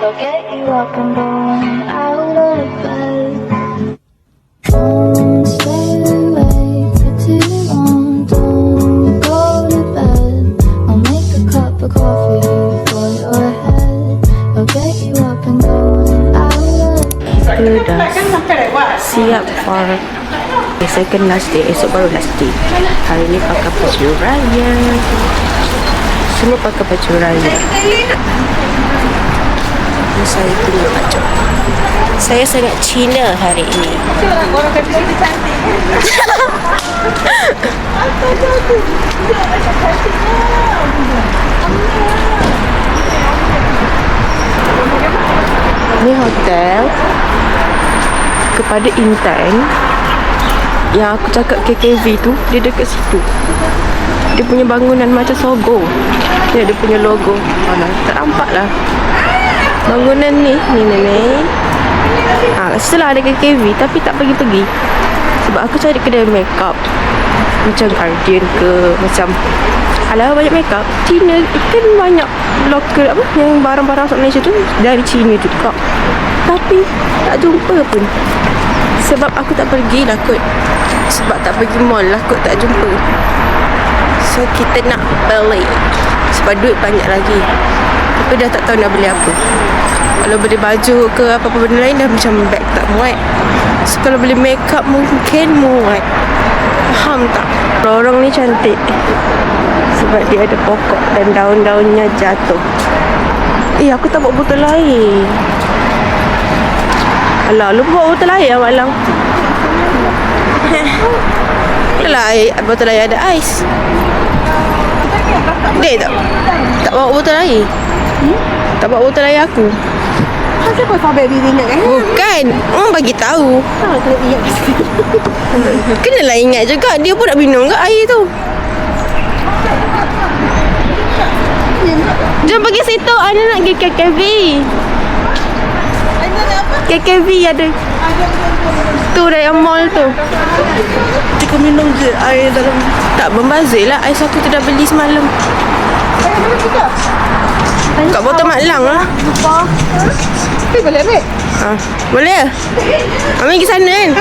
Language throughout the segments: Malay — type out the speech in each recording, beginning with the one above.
They'll get you up and going out of bed. Don't stay awake for too long. Don't go to bed. I'll make a cup of coffee for your head. They'll get you up and going out of bed. Dah siap for second last day. Esok baru last day. Hari ni pakai baju raya. Semua pakai baju raya. Ini saya punya baju. Saya sangat Cina hari ini. Ini hotel kepada intern yang aku cakap KKV tu, dia dekat situ. Dia punya bangunan macam Sogo. Dia punya logo. Mana tak nampak lah bangunan ni. Setelah ada KKV tapi tak pergi-pergi sebab aku cari kedai makeup macam Guardian ke, macam alah banyak makeup Cina kan, banyak local apa yang barang-barang asal Malaysia tu dari Cina juga, tapi tak jumpa pun. Sebab aku tak pergi lah kot, sebab tak pergi mall lah kot, tak jumpa. So kita nak beli sebab duit banyak lagi, tapi dah tak tahu nak beli apa. Kalau beli baju ke apa-apa benda lain dah macam beg tak muat. So kalau beli makeup mungkin muat. Faham tak? Lorong ni cantik sebab dia ada pokok dan daun-daunnya jatuh. Aku tak bawa botol air. Alah, lupa bawa botol air Abang Lang. Alah, botol air ada ais. Dia tak bawa botol air. Tak bawa botol air aku. Kenapa kau sampai diri ingat kan? Bukan, orang bagi tahu. Kena ingat. Kenalah ingat juga. Dia pun nak minum ke air tu. Jom pergi situ. Ana nak pergi KKV. KKV ada. Tu dah yang mall tu. Kau minum je air dalam. Tak membazir lah. Ais aku tu dah beli semalam. Kat botol Mak Lang lah. Lupa. Boleh ambil? Boleh? Ambil pergi sana kan?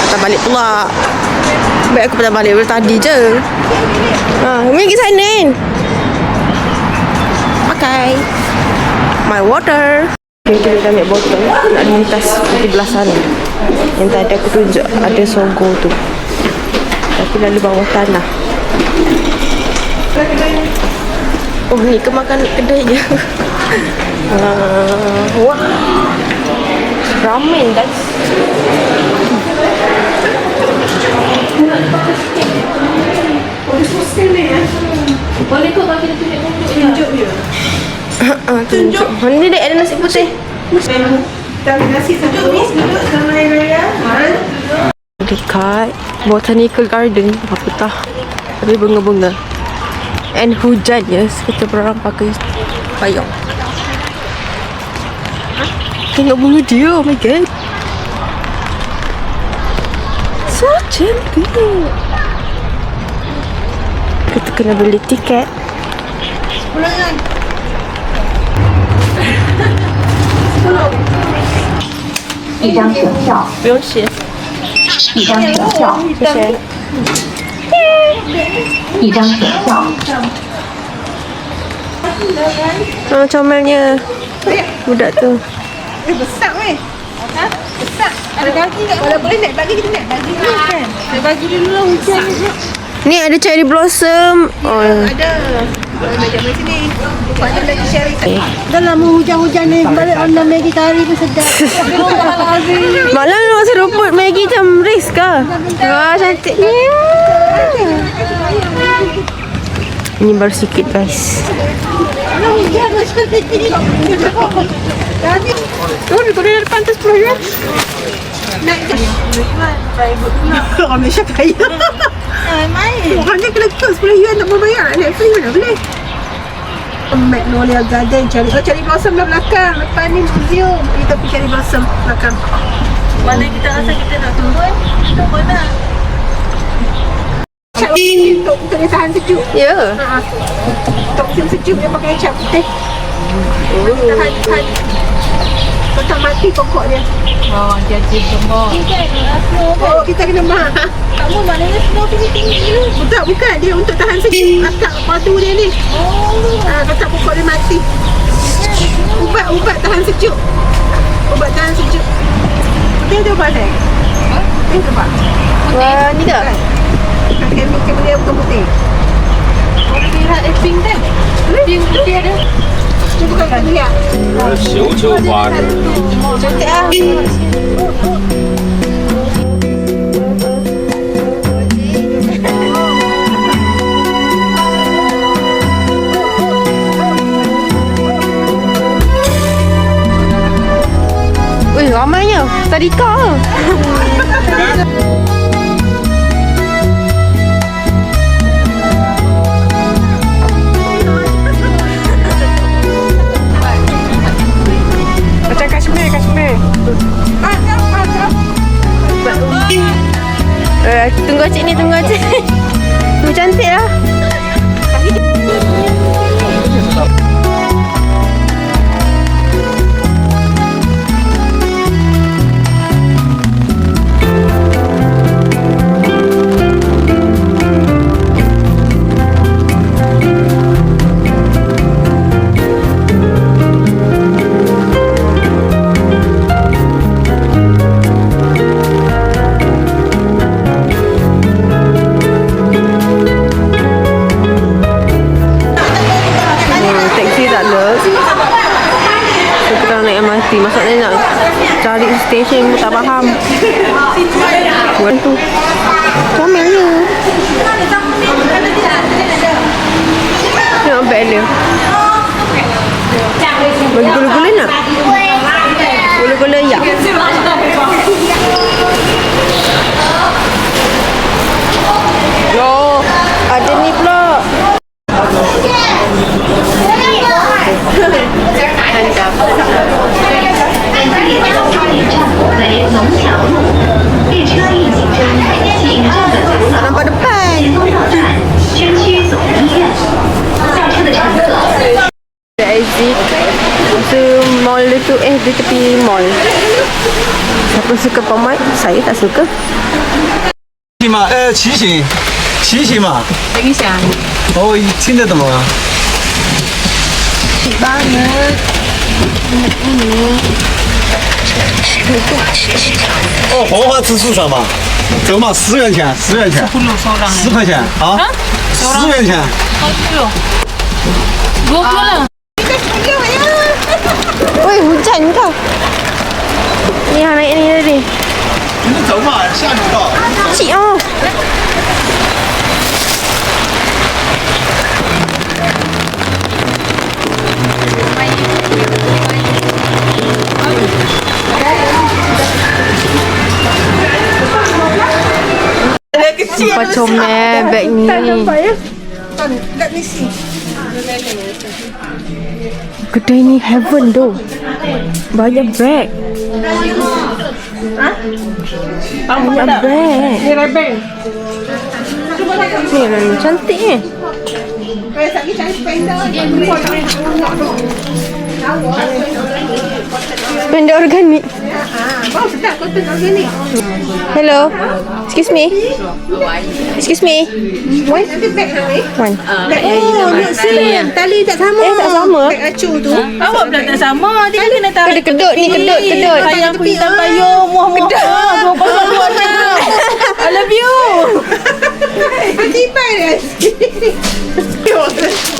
Patah balik pula. Baik aku patah balik dari tadi je. Ambil pergi sana kan? Pakai my water. Kita dah ambil botol. Nak lintas di belah sana. Yang tadi aku tunjuk ada Sogo tu, tapi lalu bawah tanah. Oh, ni kemakan kedai je. Wah, ramen guys. Boleh kau bagi dia tunjuk je. Tunjuk. Ni dia ada nasi putih. Nasi sejuk ni duduk sama Raya. Dekat Botanical Garden. Apa tak? Tapi bunga-bunga. And hujan ya, kita orang pakai payung. Tengok bunga dia, oh my god. So cantik. Kita kena beli tiket. 10 kan? 一张选票， 不用写，一张选票，谢谢。一张选票。 Comelnya budak tu. Besar weh. Besar. Ada kaki kat. Kalau boleh naik bagi kita naik bagi dulu kan. Naik bagi dulu lah hujan ni. Ni ada cherry blossom. Oh. Ada. Macam di sini. Banyak lagi cherry. Dah lama hujan-hujan ni balik on Maggi kari pun sedap. Malah nak seruput Maggi macam risk ke? Wah, cantiknya. Ini baru sikit guys. Oh, kau dah depan tu 10 yuan. Orang Malaysia kaya. Orangnya kena ikut 10 yuan tak mau bayar. Netflix mana boleh. Magnolia Garden cherry blossom dah belakang. Lepas ni museum. Kita pergi cherry blossom belakang. Mana kita rasa kita nak turun, turun lah. Cap untuk dia tahan sejuk. Ya. Untuk musim sejuk dia pakai cap putih. Tahan. Tak mati pokok dia. Oh, jadi semua. Oh, kita kena mak. Kamu maknanya snow tinggi tu. Bukan. Dia untuk tahan sejuk. Akak padu dia ni. Kakak pokok dia mati. Ubat tahan sejuk. Ubat tahan sejuk. Dia ada ubat ni? Dia ada ubat. Wah, ni dah. Kemik dia bukan putih. Kira pink kan? Pink putih ada. Dia bukan kemik. 绣球花是 Cantik lah. Wih, ramainya. Tadika. Macam Kashmir. Tunggu acik ni. Tu cantik lah. Taxi tak ada. So kita nak naik MRT. Maksudnya nak cari stesen pun tak faham. Buat tu comel je. Tengok beg dia. Bagi gula-gula nak? Gula-gula ya. Oh, ada ni pula. Nampak depan. Dah exit. So mall dia tu di tepi mall. Siapa suka pomade? Saya tak suka. 骑行嘛。等一下。哦，听得懂啊。哦，黄花吃树上嘛，走嘛，10元钱，10元钱，10块钱啊，10元钱。 20 lah. Woi, hujan kau. Ni yang naik ni tadi. 你们走嘛，下雨了。 Cik oh. Nampak comel beg ni. Let me see. Kedai ni heaven tu. Banyak beg. Banyak beg. Ni rebel. Ni cantik ni. Lagi cari spender. Benda organik. Bau sedap cotton organik. Hello. Excuse me. Excuse me. Nanti beg nak ni. One. Tali tak sama. Tak sama. Beg acu tu. Awak pula tak sama. Dia kena tarik. Ada kedut ni, kedut. Sayang pintar payung. Muah-muah. Dua pasal dua anak. I love you. Tibai dia.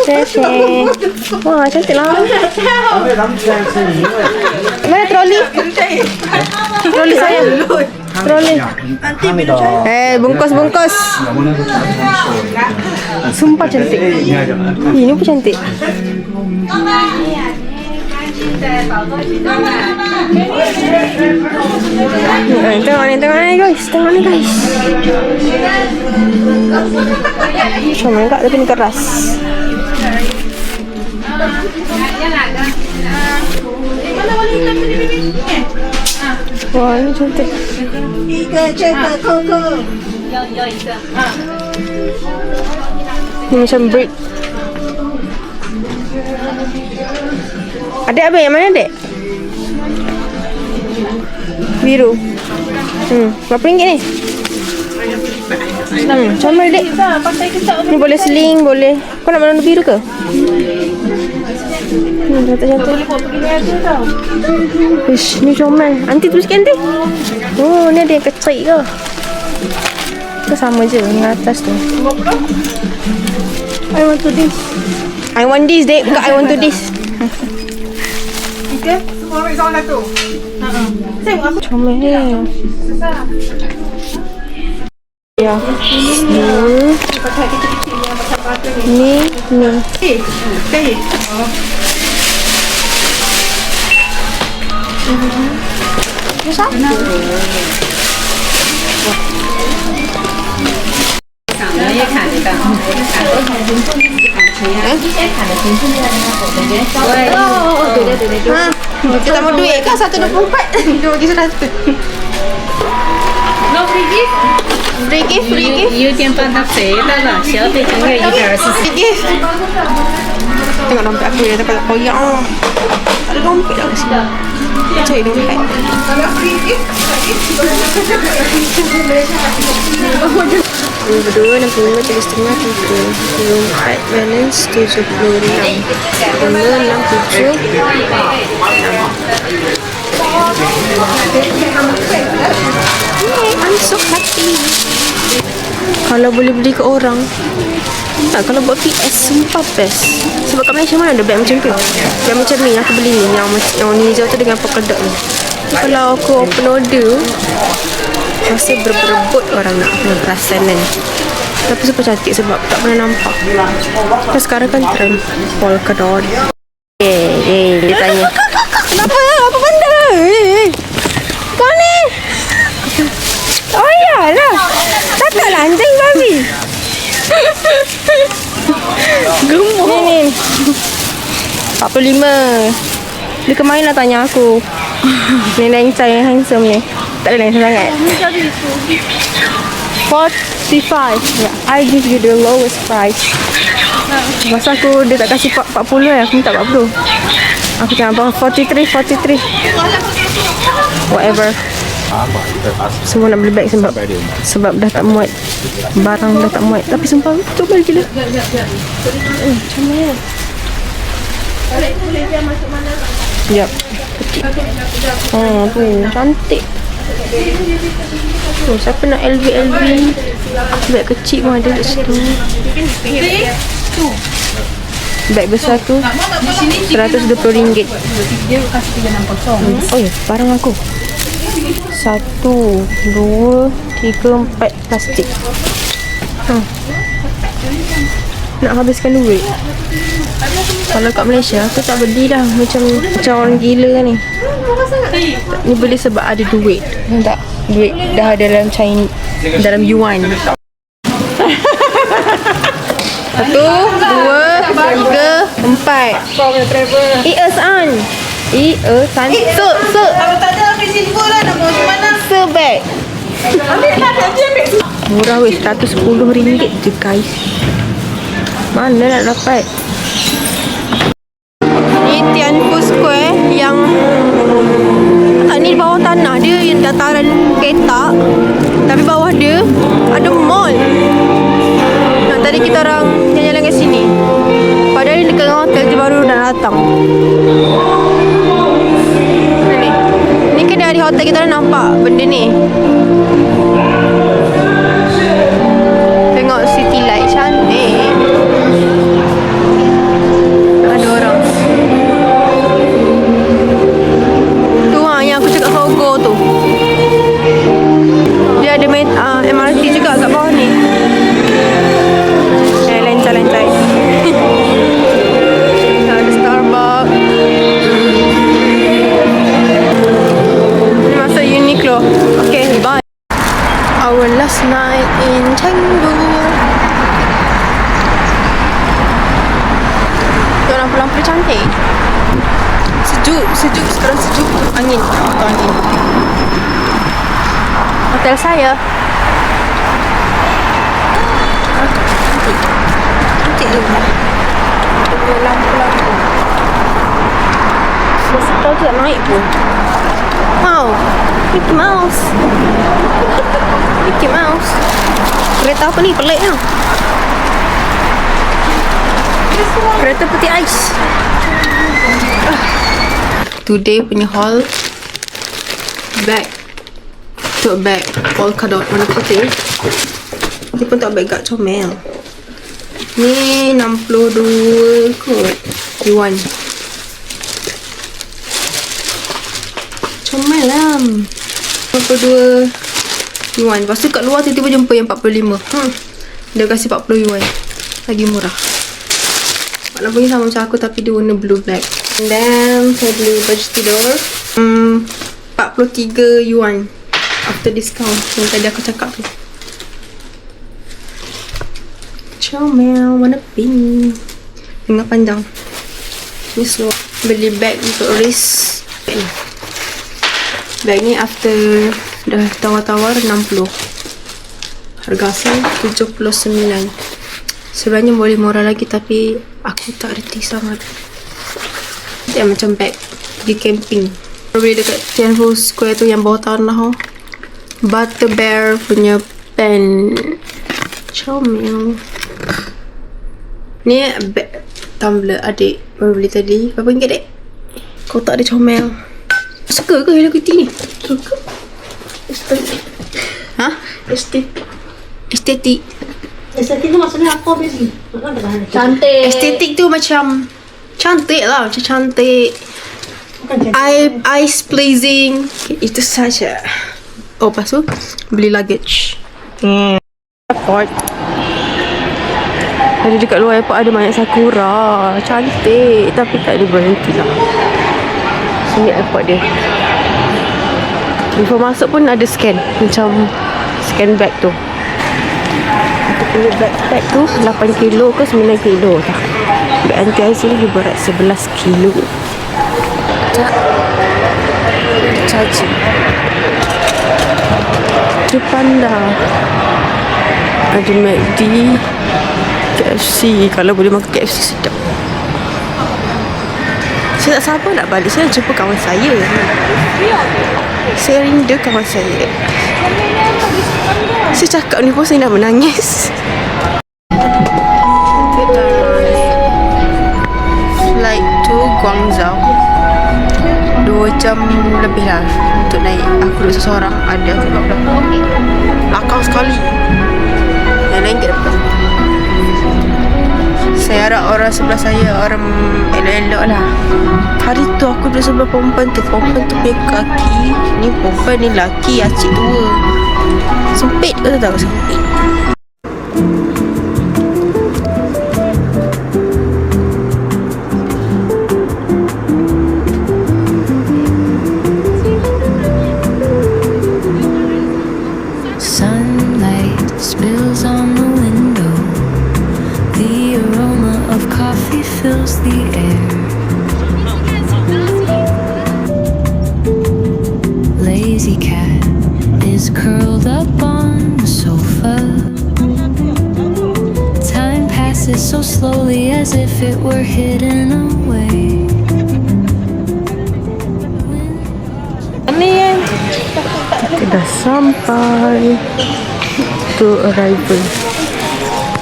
Cek. Wah, cantik lah. Mana troli? Troli saya. Troli. Bungkus. Sumpah cantik. Ini pun cantik. Tengok ni guys. Comel kat tapi ni keras. Wah, ini cantik. 一个这个扣扣。Ni macam brick. Adik apa yang mana adik? Biru. Berapa ringgit ni? Comel dek. Ni boleh seling, boleh. Kau nak warna biru ke? Cantik-cantik. Ish, ni comel. Aunty tu sikit aunty. Oh, ni ada yang kecil ke? Ke sama je yang atas tu. I want to this. I want this dek. Bukan I want to this. Okay, semua ambil soalan tu. Comel. Ya. Ni. Okay. Kita mau duit kan 1.24. Dia bagi 100. No free gift? Free gift, free gift. 有点半到谁的了？小费1个月124。 Free gift. Tengok dompet aku dia tak koyak. Tak ada dompet dah kat sini. Cari dompet. Berdua 65, 3,5, 34 balance 76. Nombor 67. I'm so happy. Kalau boleh beli ke orang, kalau buat PS sumpah best. Sebab kat Malaysia mana ada bag macam tu. Bag macam ni aku beli ni, yang ni hijau tu dengan polka dot ni. Kalau aku open order, rasa berebut orang nak punya perasan kan. Tapi super cantik sebab tak pernah nampak. Dan sekarang kan trend polka dot. Dia tanya, kenapa? Apa benda? Kau ni? Oh iyalah. Takkan lanting babi. Gemuk. Ni 45. Dia kemarin dah tanya aku. Ni lengcai yang handsome ni. Tak ada lengcai sangat. 45. Yeah, I give you the lowest price. Masa aku dia tak kasih 40 aku minta 40. Aku cakap 43. Whatever. Semua nak beli beg sebab dah tak muat. Barang dah tak muat. Tapi sumpah comel gila. Comel. Sekejap. Tu cantik. Siapa nak LV beg kecil pun ada kat situ. Beg besar tu RM120. Oh ya, barang aku 1, 2, 3, 4 plastik. Nak habiskan duit. Kalau kat Malaysia aku tak beli dah. Macam orang gila kan ni. Ni beli sebab ada duit. Tak, duit dah ada dalam Chinese, dalam yuan. 1, 2, 3, 4. San. San. Kalau tak ada ambil silver lah, nak bawa ke mana? Sebeg. Murah weh, RM110 je guys. Mana nak dapat? Ni Tianfu Square yang tak ni bawah tanah dia, yang dataran kereta. Tapi bawah dia ada mall. Nah, tadi kita orang jalan-jalan kat sini. Padahal ni dekat hotel je baru nak datang. Ni kan dari hotel kita dah nampak benda ni. Tengok city light cantik. Ada orang. Tu yang aku cakap Sogo tu. Dia ada MRT juga kat bawah ni. Lantai. Ada Starbucks. Ni masuk Uniqlo. Okay, bye. Our last night in Chengdu. Orang pulang pergi cantik. Sejuk. Sekarang sejuk. Angin. Hotel saya. Cantik tu. Ada lampu-lampu. Masa tu tak naik pun. Wow, Mickey Mouse. Mickey Mouse. Kereta apa ni? Pelik tau. Kereta putih ais. Today punya haul. Bag. Tote bag. Polka dot warna putih. Ni pun tote bag kat comel. Ni 62 kot. Yuan. Comel lah. 62 yuan. Lepas tu kat luar tiba-tiba jumpa yang 45. Dia kasi 40 yuan. Lagi murah. Warna pun sama macam aku tapi dia warna blue black. And then saya beli baju tidur 43 yuan after discount yang tadi aku cakap tu. Comel warna pink dengan panjang. Ni slow. Beli bag untuk wrist. Bag ni after dah tawar-tawar 60. Harga asal 79. Sebenarnya boleh murah lagi tapi aku tak reti sangat. Dia macam bag pergi camping. Beli dekat Tianfu Square tu yang bawah tanah. Butter Bear punya pen. Comel. Ni bag tumbler adik baru beli tadi. Berapa ringgit dek? Kau tak ada comel. Suka ke Hello Kitty ni? Suka. Estetik. Ha? Estetik. Estetik. Estetik tu maksudnya apa biasa? Cantik. Estetik tu macam cantik lah. Macam cantik. Eyes pleasing. Itu saja. Oh, lepas tu beli luggage. Airport. Tadi dekat luar airport ada banyak sakura. Cantik. Tapi tak ada berhenti lah. Sini airport dia. Before masuk pun ada scan. Macam scan bag tu. Aku punya backpack tu 8 kilo ke 9 kilo tak. Bag anti-ice ni dia berat 11 kilo. Tak. Charging. Depan dah. Ada McD. KFC. Kalau boleh makan KFC sedap. Saya tak sabar nak balik. Saya nak jumpa kawan saya. Saya rindu kawan saya. Saya cakap ni pun saya dah menangis. Flight to Guangzhou 2 jam lebih lah untuk naik. Aku duduk seseorang. Ada belakang sekali. Yang lain ke depan. Saya harap orang sebelah saya orang elok-elok lah. Hari tu aku duduk sebelah perempuan tu. Perempuan tu punya kaki. Ni perempuan ni laki acik tua. Sempit ke tak sempit. Sunlight spills on the window. The aroma of coffee fills the air. Lazy cat is curled up on the sofa. Time passes so slowly as if it were hidden away. Kita dah sampai. Tu arrival.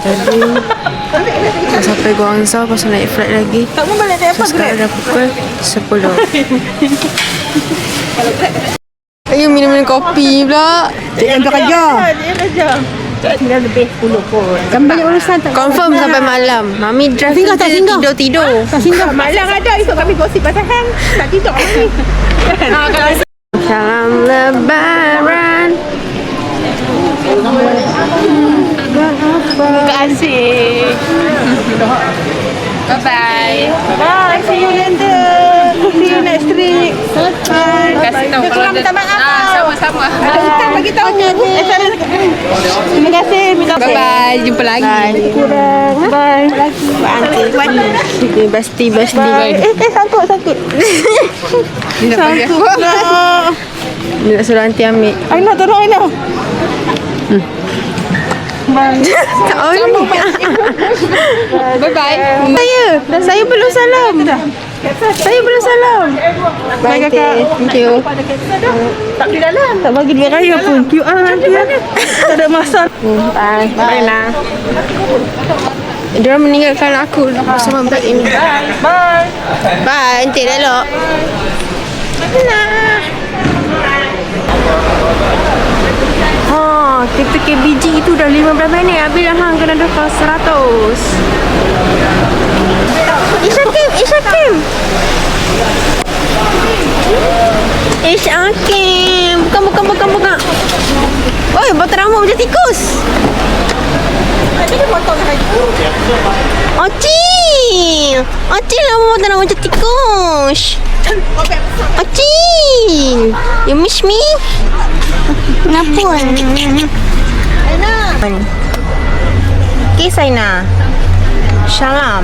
Jadi dah sampai Guangzhou. Pasal naik flight lagi. Tak mau balik dari apa? Sekarang dah pukul 10. Ayo minum kopi pula. Jangan bekerja. Jangan kerja. Tinggal lebih 10 pun. Kan banyak urusan tak? Confirm sampai malam. Mami drive singgah, tak singgah. tidur. Tak singgah. Malang ada. Esok kami gosip pasal hang. Tak tidur lagi. Salam Lebaran. Buka asyik. Bye-bye. Bye. See you later. See you next week. Bye. Kasih tahu kalau minta maaf. sama-sama. Ada hutang bagi tahu. Terima kasih. Bye-bye. Jumpa lagi. Kurang. Bye. Basti. Bye. Sangkut. Dia nak bagi aku. Dia nak suruh aunty ambil. Aina, tolong Aina. Tak on. Bye-bye. Saya belum salam. Saya belum salam. Bye kakak. Thank you. Tak di dalam. Tak bagi duit raya pun. QR nanti ya. Tak ada masa. Bye. Bye lah. Dia meninggalkan aku bersama budak ini. Bye. Bye. Nanti elok. Nah. Kita KBG itu dah 15 minit. Habis dah hang kena tukar 100. Isyakim. Bukan. Oi, potong rambut macam tikus. Dia potong lagi. Ocin lah potong rambut macam tikus. Ocin, you miss me? Kenapa? Okay, Saina. Salam.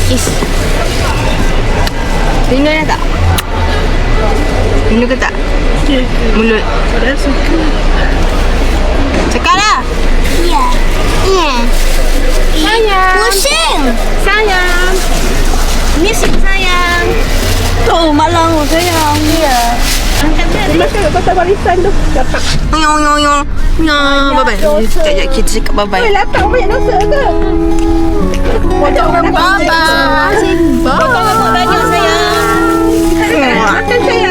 Kiss. Rindu nak tak? Rindu ke tak? Mulut. Cakap lah. Ya. Sayang. Pusing. Sayang. Miss you sayang. Oh, malang sayang. Ya. Makan pasal warisan tu. Dapat. Nyong. Bye-bye. Sekejap kita cakap bye-bye. Lapar banyak dosa ke? Bye-bye. Bye. Bye. Sayang.